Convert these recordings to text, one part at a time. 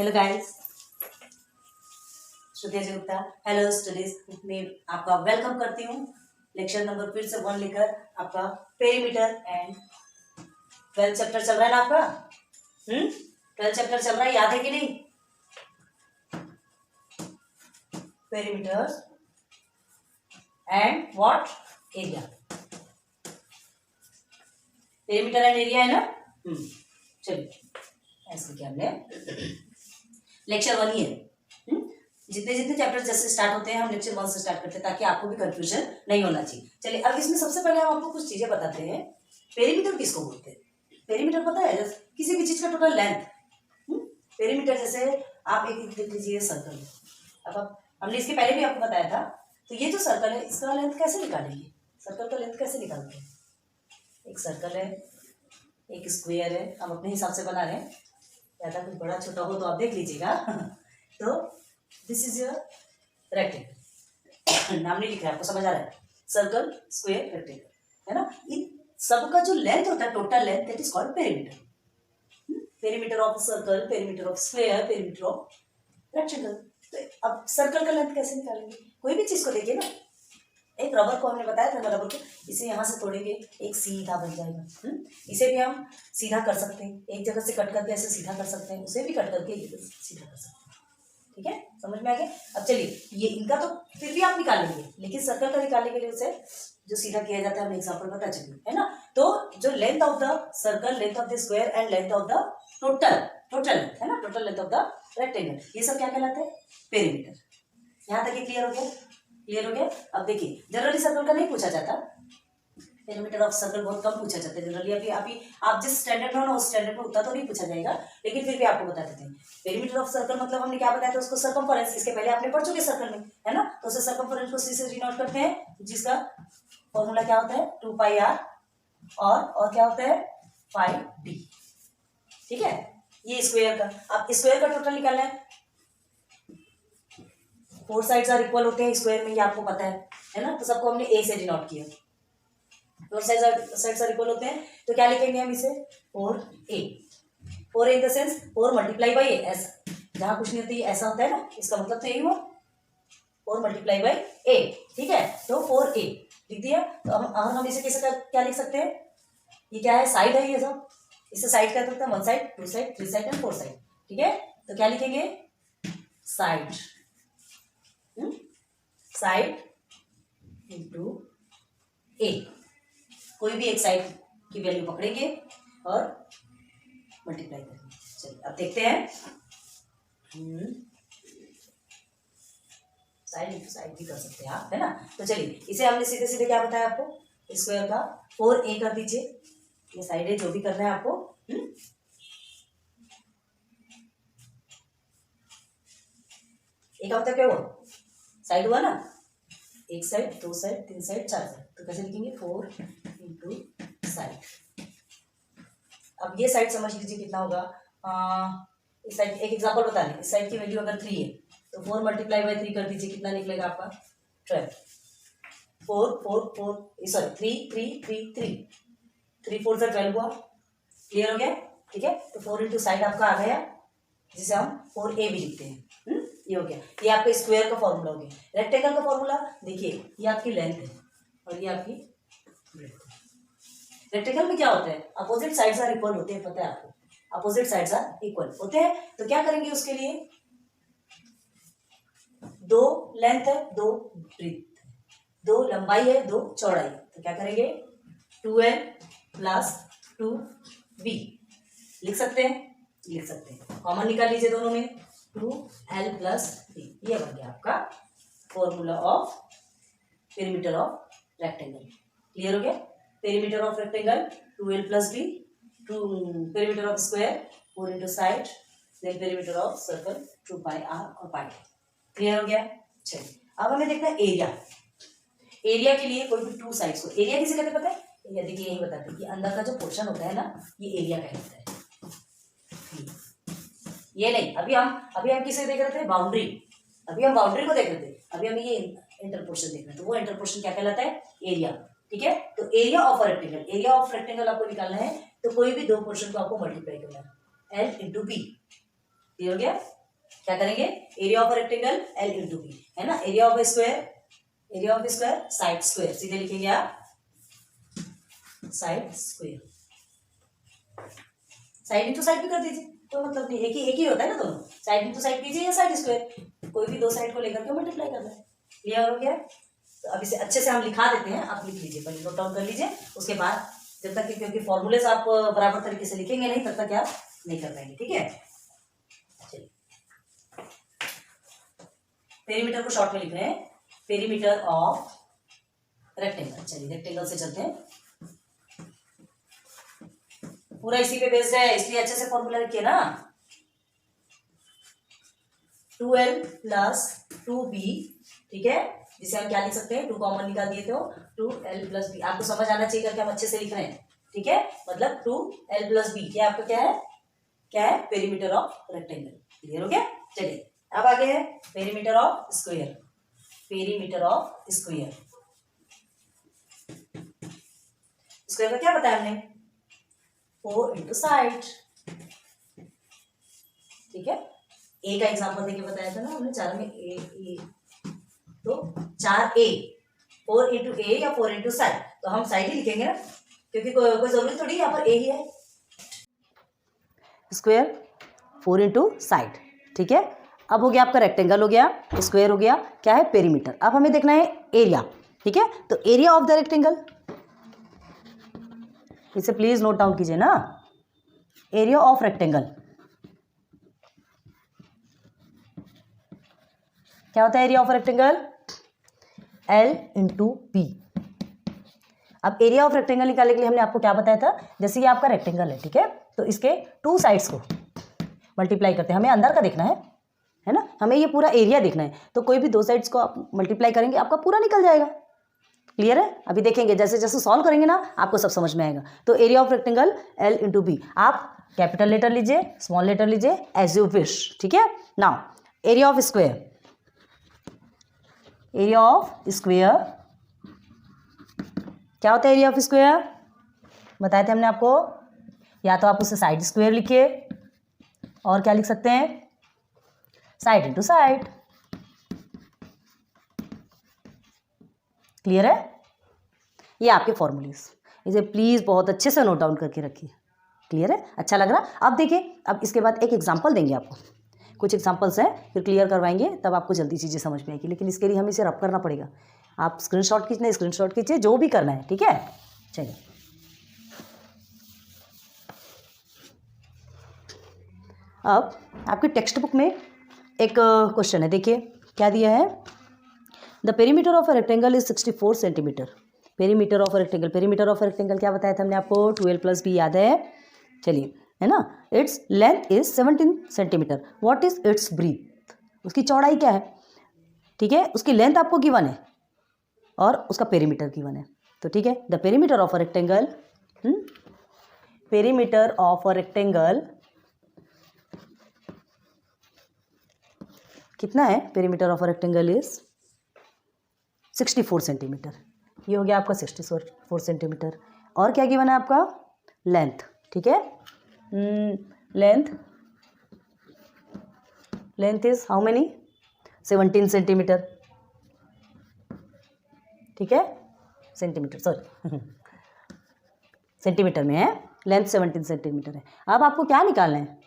Hello guys, श्रुति Gupta. Hello studies में आपका welcome करती हूँ। लेक्चर नंबर फिर से 1 लेकर आपका पेरीमीटर एंड 12 चैप्टर चल रहा है ना आपका। 12 चैप्टर चल रहा है, याद है कि नहीं? Perimeter and what area, perimeter and area है ना। चलिए ऐसे क्या हमने लेक्चर 1 ही है। जितने जितने चैप्टर जैसे स्टार्ट होते हैं हम लेक्चर 1 से स्टार्ट करते हैं ताकि आपको भी कंफ्यूजन नहीं होना चाहिए। चलिए अब इसमें सबसे पहले हम आपको कुछ चीजें बताते हैं। पेरीमीटर किसको बोलते हैं? पेरीमीटर पता है? किसी भी चीज का टोटल लेंथ। पेरीमीटर जैसे आप एक देख लीजिए सर्कल। अब आप हमने इसके पहले भी आपको बताया था। तो ये जो सर्कल है इसका लेंथ कैसे निकालेंगे? सर्कल का लेंथ कैसे निकालते हैं? एक सर्कल है, एक स्क्वायर है, हम अपने हिसाब से बना रहे हैं। ज़्यादा कुछ बड़ा छोटा हो तो आप देख लीजिएगा। तो दिस इज योर रेक्टेंगल। नाम नहीं लिखा है, आपको समझ आ रहा है? सर्कल, स्क्वायर, रेक्टेंगल, है ना। इन सबका जो लेंथ होता है, total length, that is called perimeter. Perimeter of circle, perimeter of square, perimeter of rectangle. तो अब सर्कल का लेंथ कैसे निकालेंगे? कोई भी चीज को देखिए ना, एक रबर को हमने बताया था, रबर को इसे यहाँ से तोड़ेंगे, एक सीधा बन जाएगा। इसे भी हम सीधा कर सकते हैं, एक जगह से कट करके ऐसे सीधा कर सकते हैं, उसे भी कट करके सीधा कर सकते हैं। ठीक है, समझ में आ गया? अब चलिए, ये इनका तो फिर भी आप निकाल लेंगे, लेकिन सर्कल का निकालने के लिए उसे जो सीधा किया जाता है, हमने एग्जाम्पल बता चुके, है ना। तो जो length of the circle, length of the square and length of the total है ना, total length of the rectangle, ये सब क्या कहलाते हैं? पेरीमीटर। यहाँ तक ये क्लियर हो गया? क्लियर हो गया? अब देखिए, जनरली सर्कल का नहीं पूछा जाता, पेरीमीटर ऑफ सर्कल बहुत कम पूछा जाता है जनरली। अभी आप जिस स्टैंडर्ड में हो ना, उस स्टैंडर्ड में उतना तो नहीं पूछा जाएगा, लेकिन फिर भी आपको बता देते हैं। पेरीमीटर ऑफ सर्कल मतलब हमने क्या बताया था उसको? सर्कमफरेंस। इसके पहले आपने पढ़ चुके सर्कल में, है ना। तो उसे सर्कमफरेंस को सी से डिनोट करते हैं, जिसका फॉर्मूला क्या होता है? 2πr और क्या होता है? 5d। ठीक है, ये स्क्वायर का। अब स्क्वायर का टोटल निकालना है। 4 साइड्स आर इक्वल होते हैं स्क्वायर में, ये आपको पता है ना। तो सबको हमने ए से डिनोट किया। 4 साइड्स आर इक्वल होते हैं, तो क्या लिखेंगे हम इसे? 4a। 4a in the sense 4 multiply by A, ऐसा जहां कुछ नहीं होती ऐसा होता है ना, इसका मतलब तो यही हुआ, 4 मल्टीप्लाई बाई ए। ठीक है, तो 4a लिख दिया। तो हम इसे कैसे क्या लिख सकते हैं? ये क्या है? साइड है ये सब। इसे साइड कह सकते हैं, 1 side, 2 side, 3 side and 4 side. ठीक है, तो क्या लिखेंगे? साइड, साइड इंटू ए। कोई भी एक साइड की वैल्यू पकड़ेंगे और मल्टीप्लाई करेंगे। चलिए अब देखते हैं। साइड इंटू साइड भी कर सकते हैं आप, है ना। तो चलिए, इसे हमने सीधे सीधे क्या बताया आपको? स्क्वायर का 4a कर दीजिए। ये साइड है, जो भी करना है आपको। एक मतलब क्या हुआ? साइड हुआ ना, एक साइड, 2 साइड, 3 साइड, 4 साइड। तो कैसे लिखेंगे? 4 इंटू साइड। अब ये साइड समझ लीजिए कितना होगा। इस साइड एक एग्जांपल बता दें। इस साइड की वैल्यू अगर 3 है, तो 4 मल्टीप्लाई बाई 3 कर दीजिए, कितना निकलेगा आपका? 12। 3 4 से 12 हुआ। क्लियर हो गया? ठीक है, तो 4 इंटू साइड आपका आ गया, जिसे हम 4a भी लिखते हैं। ये हो गया, ये आपका स्क्वायर का फॉर्मूला हो गया। रेक्टेंगल का फॉर्मूला देखिए, ये आपकी लेंथ है और ये आपकी ब्रेथ है। रेक्टेंगल में क्या होता है? अपोजिट साइड्स आर इक्वल होते हैं, पता है आपको? अपोजिट साइड्स आर इक्वल होते हैं, तो क्या करेंगे उसके लिए? 2 लेंथ है, 2 ब्रेथ है, 2 लंबाई है, 2 चौड़ाई है, तो क्या करेंगे? 2l प्लस 2b लिख सकते हैं, लिख सकते हैं। कॉमन निकाल लीजिए दोनों में, 2l प्लस b। ये बन गया आपका formula of perimeter of rectangle. Clear हो गया? Perimeter of rectangle 2l plus b, perimeter of square 4 into side, then perimeter of circle 2πr और π। क्लियर हो गया? चलिए अब हमें देखना है एरिया। एरिया के लिए कोई भी 2 साइड्स को एरिया किसे कहते हैं पता है? एरिया देखिए यही बताते हैं कि अंदर का जो पोर्शन होता है ना, ये एरिया कहलाता है। ये नहीं, अभी हम किसे देख रहे थे? बाउंड्री। अभी हम बाउंड्री को देख रहे थे, अभी हम ये इंटर पोर्शन देख रहे थे। तो वो इंटर पोर्शन क्या कहलाता है? एरिया। ठीक है, तो area of rectangle, area of rectangle आपको निकालना है, तो कोई भी 2 पोर्शन को आपको मल्टीप्लाई करना है, l इंटू बी। क्लियर हो गया? क्या करेंगे? Area of rectangle L into b, है ना? Area of square side square, सीधे लिखेंगे आप side square. Side into side भी कर दीजिए, तो मतलब नहीं, एक ही होता है ना दोनों, साइड इंटू साइड कीजिए या साइड स्क्वायर, कोई भी दो साइड को लेकर के मल्टीप्लाई करना है। क्लियर हो गया? तो अब इसे अच्छे से हम लिखा देते हैं, आप लिख लीजिए, पहले नोट डाउन कर लीजिए, उसके बाद जब तक क्योंकि फॉर्मूलेस आप बराबर तरीके से लिखेंगे नहीं तब तक आप नहीं कर पाएंगे, ठीक है? चलिए पेरीमीटर को शॉर्ट में लिख रहे हैं, पेरीमीटर ऑफ रेक्टेंगल। चलिए रेक्टेंगल से चलते हैं, पूरा इसी पे बेस्ड है इसलिए अच्छे से फॉर्मूला रखिए ना। 2L प्लस 2B, ठीक है, जिसे हम क्या लिख सकते हैं, 2 कॉमन निकाल दिए थे, 2L प्लस बी। आपको समझ आना चाहिए करके हम अच्छे से लिख रहे हैं, ठीक है? मतलब 2L प्लस बी क्या आपका क्या है? Perimeter of rectangle. क्लियर हो गया? चलिए अब आगे है पेरीमीटर ऑफ स्क्वायर। स्क्वायर का क्या बताया हमने? 4 इंटू साइड, ठीक है? ए का एग्जांपल देके बताया था ना हमने, 4 में ए तो 4A, 4 इंटू ए या 4 इंटू साइड, तो हम साइड ही लिखेंगे ना, क्योंकि कोई जरूरी थोड़ी यहाँ पर ए ही है। स्क्वायर 4 इंटू साइड, ठीक है? अब हो गया आपका रेक्टेंगल, हो गया स्क्वायर, हो गया क्या है? पेरीमीटर। अब हमें देखना है एरिया, ठीक है? तो एरिया ऑफ द रेक्टेंगल, इसे प्लीज नोट डाउन कीजिए ना, एरिया ऑफ रेक्टेंगल क्या होता है? Area of rectangle L into b. अब एरिया ऑफ रेक्टेंगल निकालने के लिए हमने आपको क्या बताया था, जैसे ये आपका रेक्टेंगल है, ठीक है, तो इसके 2 साइड्स को मल्टीप्लाई करते हैं, हमें अंदर का देखना है ना, हमें ये पूरा एरिया देखना है, तो कोई भी 2 साइड्स को आप मल्टीप्लाई करेंगे आपका पूरा निकल जाएगा। क्लियर है? अभी देखेंगे जैसे जैसे सॉल्व करेंगे ना आपको सब समझ में आएगा। तो area of rectangle L into b, आप कैपिटल लेटर लीजिए, स्मॉल लेटर लीजिए, एज यू विश, ठीक है? नाउ एरिया ऑफ स्क्वायर, क्या होता है एरिया ऑफ स्क्वायर? बताए थे हमने आपको, या तो आप उसे साइड स्क्वायर लिखिए और क्या लिख सकते हैं? Side into side. क्लियर है? ये आपके फॉर्मूलेस, इसे प्लीज बहुत अच्छे से नोट डाउन करके रखिए। क्लियर है? अच्छा लग रहा? अब देखिए, अब इसके बाद एक एग्जांपल देंगे आपको, कुछ एग्जांपल्स हैं, फिर क्लियर करवाएंगे, तब आपको जल्दी चीज़ें समझ में आएगी, लेकिन इसके लिए हमें इसे रब करना पड़ेगा। आप स्क्रीनशॉट खींचिए, जो भी करना है, ठीक है? चलिए अब आपकी टेक्स्ट बुक में एक क्वेश्चन है, देखिए क्या दिया है। The perimeter of a rectangle is 64 centimetre. Perimeter of rectangle क्या बताया था हमने आपको? 2L प्लस बी, याद है? चलिए, है ना? Its length is 17 centimetre. What is its breadth? उसकी चौड़ाई क्या है, ठीक है? उसकी लेंथ आपको गिवन है और उसका पेरीमीटर गिवन है, तो ठीक है। The perimeter of a rectangle, कितना है? Perimeter of a rectangle is 64 centimetre. ये हो गया आपका 64 सेंटीमीटर। और क्या गिवन है आपका? लेंथ, ठीक है? Length is how many? 17 centimetre, ठीक है? सेंटीमीटर, सॉरी सेंटीमीटर में है, लेंथ 17 सेंटीमीटर है। अब आपको क्या निकालना है?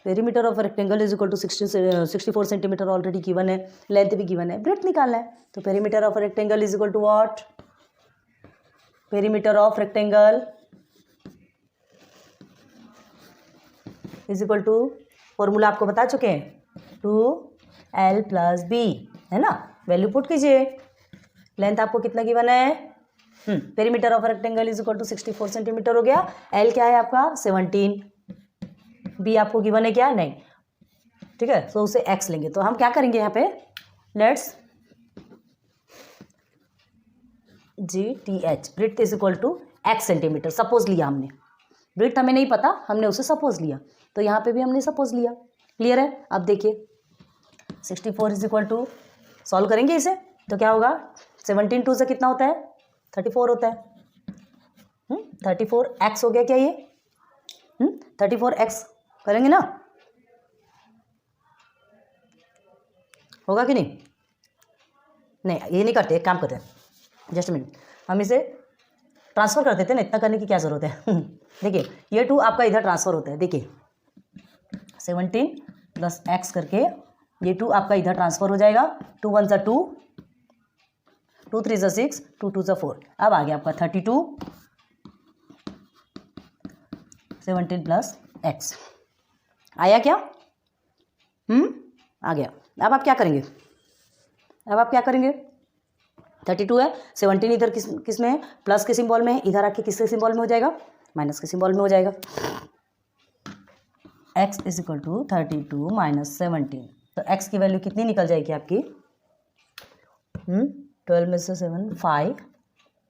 Perimeter of rectangle is equal to 64 centimetre already given है, लेंथ भी गिवन है, ब्रेथ निकालना है। तो perimeter of rectangle is equal to what? Perimeter of rectangle is equal to, formula आपको बता चुके हैं, 2L प्लस बी, है ना? वैल्यू पुट कीजिए। लेंथ आपको कितना गिवन है? Perimeter of rectangle is equal to 64 centimetre हो गया। L क्या है आपका? 17। बी आपको गिवन है क्या? नहीं, ठीक है? तो उसे x लेंगे, तो हम क्या करेंगे यहाँ पे? Let's GTH, breadth is equal to x centimetre, suppose लिया हमने। ब्रेथ हमें नहीं पता, हमने उसे सपोज लिया, तो यहाँ पे भी हमने सपोज लिया। क्लियर है? अब देखिए 64 इज इक्वल टू, सॉल्व करेंगे इसे तो क्या होगा? 17 2 से कितना होता है? 34 होता है। 34x हो गया क्या ये? 34x करेंगे ना? होगा कि नहीं? नहीं, ये नहीं करते, एक काम करते हैं, जस्ट मिनट, हम इसे ट्रांसफ़र कर देते हैं ना, इतना करने की क्या ज़रूरत है। देखिए ये 2 आपका इधर ट्रांसफ़र होता है, देखिए 17 प्लस एक्स करके ये 2 आपका इधर ट्रांसफ़र हो जाएगा। 2 1 ज़ा 2, 2 3 ज़ा 6, 2 2 ज़ा 4। अब आ गया आपका 32 17 प्लस एक्स। आया क्या? आ गया। अब आप क्या करेंगे? 32 है, 17 इधर किस में है? प्लस के सिंबल में है, इधर आके किसके सिंबल में हो जाएगा? माइनस के सिंबल में हो जाएगा। x is equal to 32 minus 17, तो x की वैल्यू कितनी निकल जाएगी आपकी? 12 में से 7 5,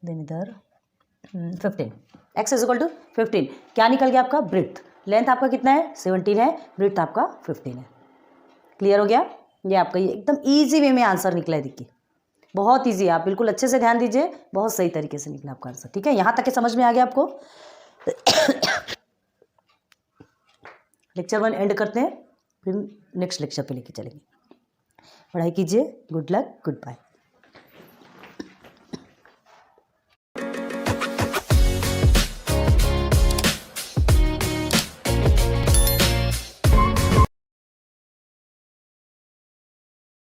देन इधर 15। x is equal to 15। क्या निकल गया आपका? ब्रेड्थ। लेंथ आपका कितना है? 17 है, ब्रेड्थ आपका 15 है। क्लियर हो गया? ये आपका ये एकदम ईजी वे में आंसर निकला है, देखिए बहुत ईजी है, आप बिल्कुल अच्छे से ध्यान दीजिए, बहुत सही तरीके से निकला आपका आंसर। ठीक है, यहाँ तक के समझ में आ गया आपको? लेक्चर 1 एंड करते हैं, फिर नेक्स्ट लेक्चर पे लेके चलेंगे। पढ़ाई कीजिए। Good luck, good bye.